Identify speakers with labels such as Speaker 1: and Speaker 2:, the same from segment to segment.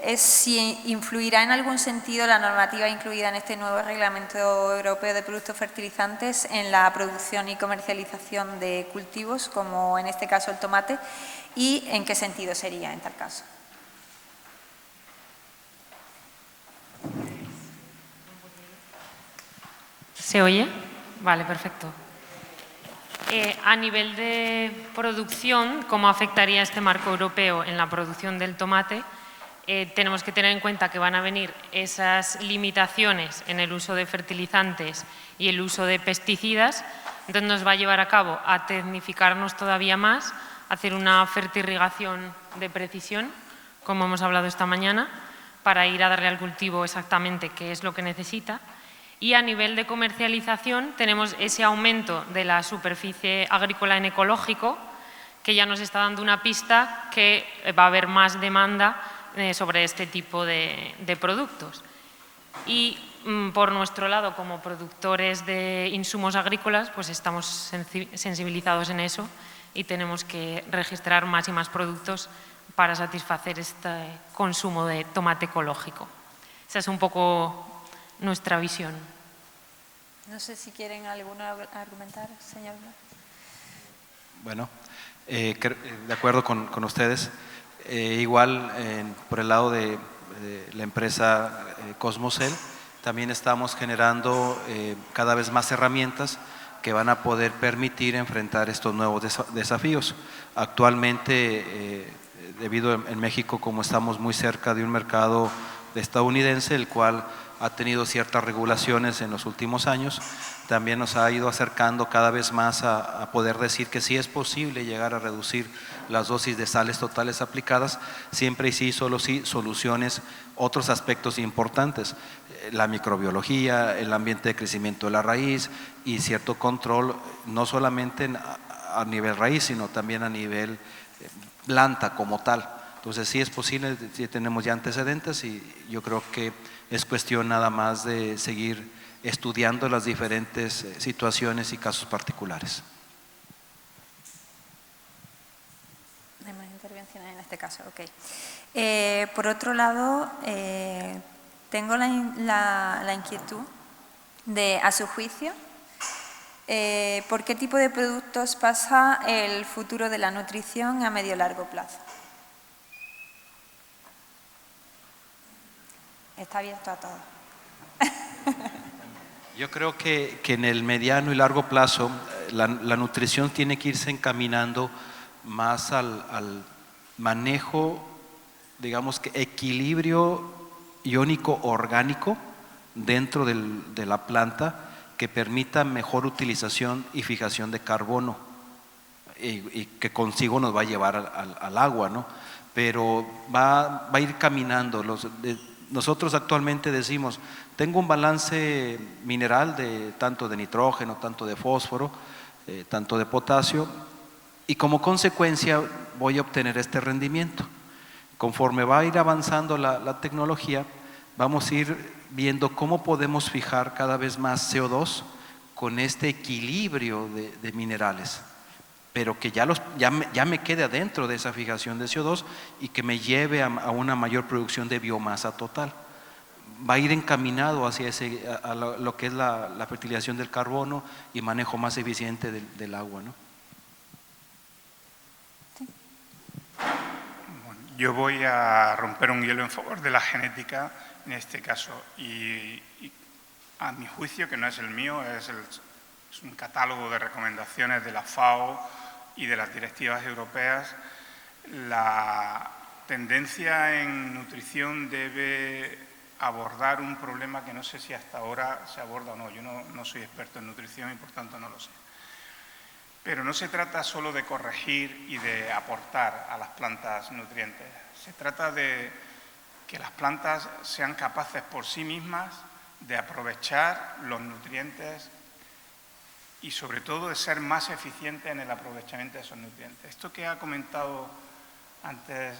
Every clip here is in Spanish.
Speaker 1: es si influirá en algún sentido la normativa incluida en este nuevo Reglamento Europeo de Productos Fertilizantes en la producción y comercialización de cultivos, como en este caso el tomate, y en qué sentido sería en tal caso.
Speaker 2: ¿Se oye? Vale, perfecto. A nivel de producción, ¿cómo afectaría este marco europeo en la producción del tomate? Tenemos que tener en cuenta que van a venir esas limitaciones en el uso de fertilizantes y el uso de pesticidas, entonces nos va a llevar a cabo a tecnificarnos todavía más, hacer una fertirrigación de precisión, como hemos hablado esta mañana, para ir a darle al cultivo exactamente qué es lo que necesita. Y a nivel de comercialización tenemos ese aumento de la superficie agrícola en ecológico, que ya nos está dando una pista que va a haber más demanda sobre este tipo de productos. Y por nuestro lado, como productores de insumos agrícolas, pues estamos sensibilizados en eso y tenemos que registrar más y más productos para satisfacer este consumo de tomate ecológico. Esa es un poco nuestra visión.
Speaker 1: No sé si quieren argumentar, señor.
Speaker 3: Bueno, de acuerdo con ustedes. Igual, por el lado de la empresa Cosmocel, también estamos generando cada vez más herramientas que van a poder permitir enfrentar estos nuevos desafíos. Actualmente, debido en México, como estamos muy cerca de un mercado estadounidense, el cual ha tenido ciertas regulaciones en los últimos años, también nos ha ido acercando cada vez más a poder decir que sí es posible llegar a reducir las dosis de sales totales aplicadas, siempre y sí, solo sí, soluciones otros aspectos importantes, la microbiología, el ambiente de crecimiento de la raíz y cierto control, no solamente a nivel raíz, sino también a nivel planta como tal. Entonces sí es posible, sí tenemos ya antecedentes y yo creo que es cuestión nada más de seguir estudiando las diferentes situaciones y casos particulares.
Speaker 1: No hay más intervenciones en este caso, ok. Por otro lado, tengo la inquietud de, a su juicio, ¿por qué tipo de productos pasa el futuro de la nutrición a medio y largo plazo? Está abierto a todo.
Speaker 3: Yo creo que en el mediano y largo plazo la nutrición tiene que irse encaminando más al manejo, digamos que equilibrio iónico orgánico dentro de la planta que permita mejor utilización y fijación de carbono y que consigo nos va a llevar al agua, ¿no? Pero va a ir caminando. Nosotros actualmente decimos, tengo un balance mineral de tanto de nitrógeno, tanto de fósforo, tanto de potasio, y como consecuencia voy a obtener este rendimiento. Conforme va a ir avanzando la tecnología, vamos a ir viendo cómo podemos fijar cada vez más CO2 con este equilibrio de minerales, pero que ya me quede adentro de esa fijación de CO2 y que me lleve a una mayor producción de biomasa total. Va a ir encaminado hacia a lo que es la fertilización del carbono y manejo más eficiente del agua, ¿no?
Speaker 1: Sí.
Speaker 4: Bueno, yo voy a romper un hielo en favor de la genética en este caso y a mi juicio, que no es el mío, es un catálogo de recomendaciones de la FAO y de las directivas europeas. La tendencia en nutrición debe abordar un problema que no sé si hasta ahora se aborda o no. Yo no soy experto en nutrición y por tanto no lo sé. Pero no se trata solo de corregir y de aportar a las plantas nutrientes. Se trata de que las plantas sean capaces por sí mismas de aprovechar los nutrientes y sobre todo de ser más eficientes en el aprovechamiento de esos nutrientes. Esto que ha comentado antes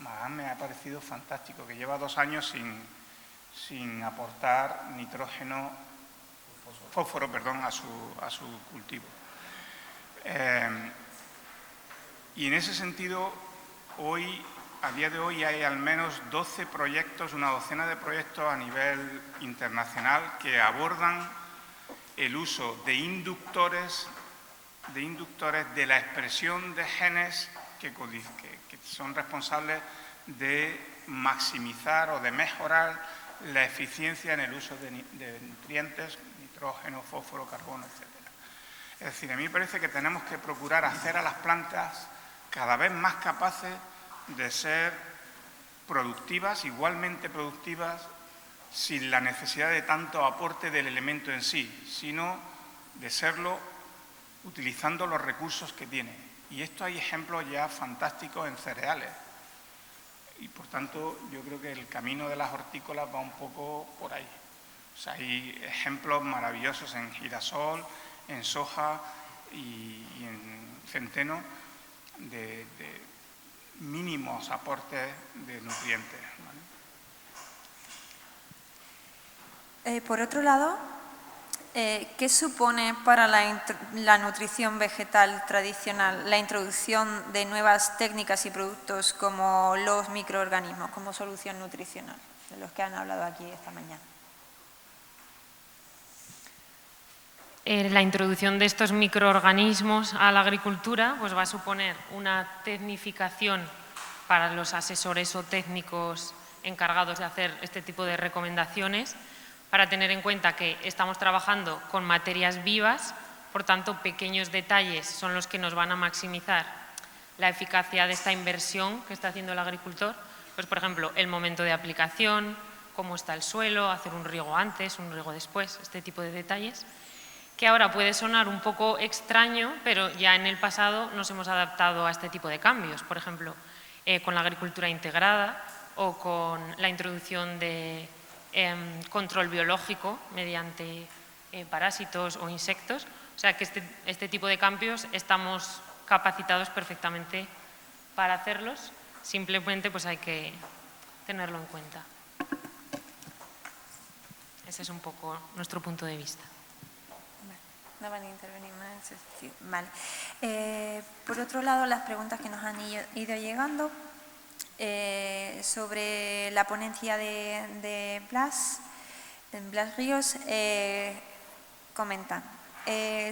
Speaker 4: Magán me ha parecido fantástico, que lleva 2 años sin aportar fósforo, perdón, a su cultivo. Y en ese sentido, hoy a día de hoy hay al menos 12 proyectos, una docena de proyectos a nivel internacional que abordan el uso de inductores de la expresión de genes que son responsables de maximizar o de mejorar la eficiencia en el uso de nutrientes, nitrógeno, fósforo, carbono, etc. Es decir, a mí me parece que tenemos que procurar hacer a las plantas cada vez más capaces de ser productivas, igualmente productivas, sin la necesidad de tanto aporte del elemento en sí, sino de serlo utilizando los recursos que tiene. Y esto hay ejemplos ya fantásticos en cereales. Y por tanto, yo creo que el camino de las hortícolas va un poco por ahí. O sea, hay ejemplos maravillosos en girasol, en soja y en centeno de mínimos aportes de nutrientes, ¿vale?
Speaker 1: Por otro lado, ¿qué supone para la nutrición vegetal tradicional la introducción de nuevas técnicas y productos como los microorganismos como solución nutricional, de los que han hablado aquí esta mañana?
Speaker 2: La introducción de estos microorganismos a la agricultura pues va a suponer una tecnificación para los asesores o técnicos encargados de hacer este tipo de recomendaciones, para tener en cuenta que estamos trabajando con materias vivas, por tanto, pequeños detalles son los que nos van a maximizar la eficacia de esta inversión que está haciendo el agricultor. Pues, por ejemplo, el momento de aplicación, cómo está el suelo, hacer un riego antes, un riego después, este tipo de detalles, que ahora puede sonar un poco extraño, pero ya en el pasado nos hemos adaptado a este tipo de cambios, por ejemplo, con la agricultura integrada o con la introducción de control biológico mediante parásitos o insectos. O sea que este tipo de cambios estamos capacitados perfectamente para hacerlos, simplemente pues hay que tenerlo en cuenta. Ese es un poco nuestro punto de vista.
Speaker 1: No van a intervenir más. Sí, vale. Por otro lado, las preguntas que nos han ido llegando sobre la ponencia de Blas Ríos, comentan.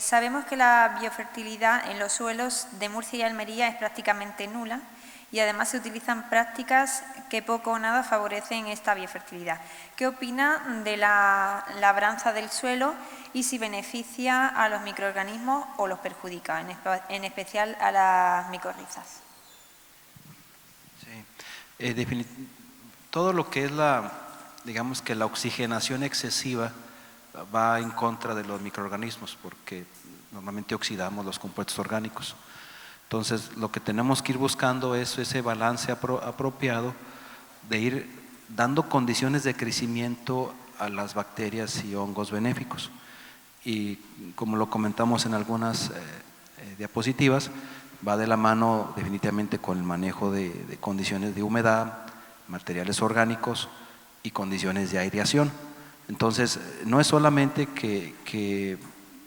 Speaker 1: Sabemos que la biofertilidad en los suelos de Murcia y Almería es prácticamente nula y además se utilizan prácticas que poco o nada favorecen esta biofertilidad. ¿Qué opina de la labranza del suelo y si beneficia a los microorganismos o los perjudica, en especial a las micorrizas?
Speaker 3: Sí, todo lo que es digamos que la oxigenación excesiva va en contra de los microorganismos porque normalmente oxidamos los compuestos orgánicos. Entonces, lo que tenemos que ir buscando es ese balance apropiado de ir dando condiciones de crecimiento a las bacterias y hongos benéficos. Y como lo comentamos en algunas diapositivas, va de la mano definitivamente con el manejo de condiciones de humedad, materiales orgánicos y condiciones de aireación. Entonces, no es solamente que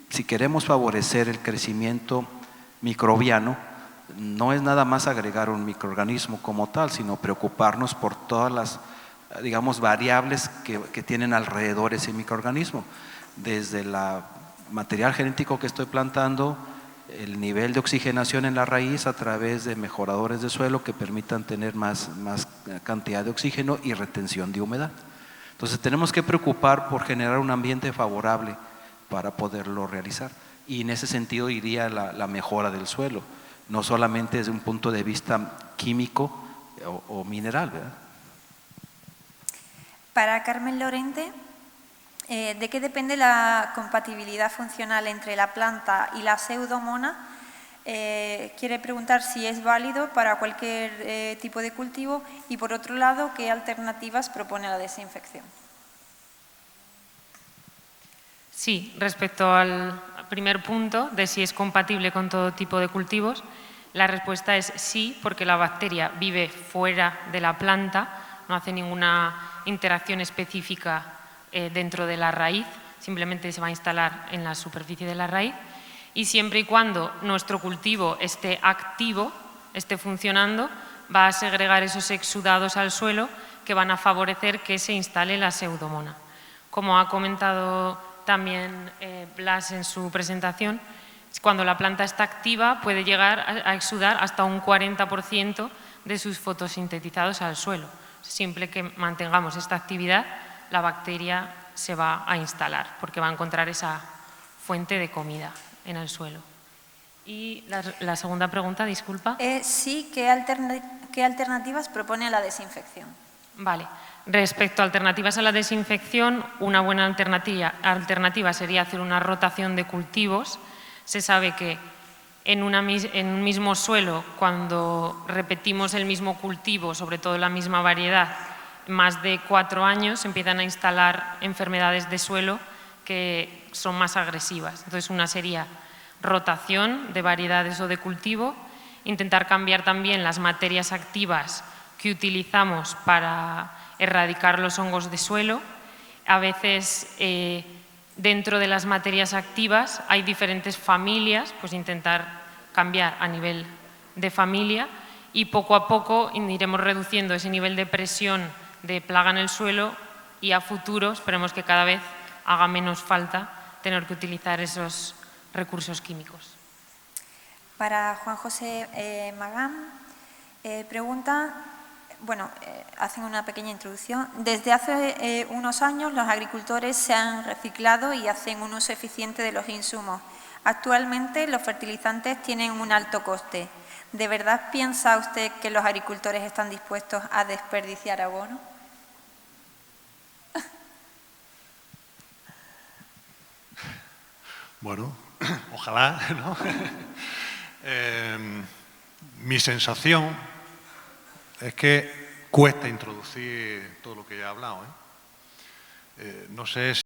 Speaker 3: si queremos favorecer el crecimiento microbiano, no es nada más agregar un microorganismo como tal, sino preocuparnos por todas las, digamos, variables que tienen alrededor ese microorganismo, desde el material genético que estoy plantando, el nivel de oxigenación en la raíz a través de mejoradores de suelo que permitan tener más cantidad de oxígeno y retención de humedad. Entonces tenemos que preocupar por generar un ambiente favorable para poderlo realizar, y en ese sentido iría la mejora del suelo, no solamente desde un punto de vista químico o mineral, ¿verdad?
Speaker 1: Para Carmen Lorente, ¿de qué depende la compatibilidad funcional entre la planta y la pseudomona? Quiere preguntar si es válido para cualquier tipo de cultivo y, por otro lado, ¿qué alternativas propone la desinfección?
Speaker 2: Sí, respecto al primer punto de si es compatible con todo tipo de cultivos, la respuesta es sí, porque la bacteria vive fuera de la planta, no hace ninguna interacción específica dentro de la raíz, simplemente se va a instalar en la superficie de la raíz, y siempre y cuando nuestro cultivo esté activo, esté funcionando, va a segregar esos exudados al suelo que van a favorecer que se instale la pseudomona. Como ha comentado también Blas en su presentación, cuando la planta está activa puede llegar a exudar hasta un 40% de sus fotosintetizados al suelo. Siempre que mantengamos esta actividad, la bacteria se va a instalar porque va a encontrar esa fuente de comida en el suelo. Y la segunda pregunta, disculpa.
Speaker 1: Sí, ¿qué alternativas propone a la desinfección?
Speaker 2: Vale. Respecto a alternativas a la desinfección, una buena alternativa sería hacer una rotación de cultivos. Se sabe que en un mismo suelo, cuando repetimos el mismo cultivo, sobre todo la misma variedad, más de 4 años, empiezan a instalar enfermedades de suelo que son más agresivas. Entonces, una sería rotación de variedades o de cultivo, intentar cambiar también las materias activas que utilizamos para erradicar los hongos de suelo. A veces, dentro de las materias activas hay diferentes familias, pues intentar cambiar a nivel de familia y poco a poco iremos reduciendo ese nivel de presión de plaga en el suelo y a futuro esperemos que cada vez haga menos falta tener que utilizar esos recursos químicos.
Speaker 1: Para Juan José Magán, pregunta, hacen una pequeña introducción. Desde hace unos años los agricultores se han reciclado y hacen un uso eficiente de los insumos. Actualmente los fertilizantes tienen un alto coste. ¿De verdad piensa usted que los agricultores están dispuestos a desperdiciar abono?
Speaker 5: Bueno, ojalá, ¿no? Mi sensación es que cuesta introducir todo lo que ya he hablado, ¿eh? No sé si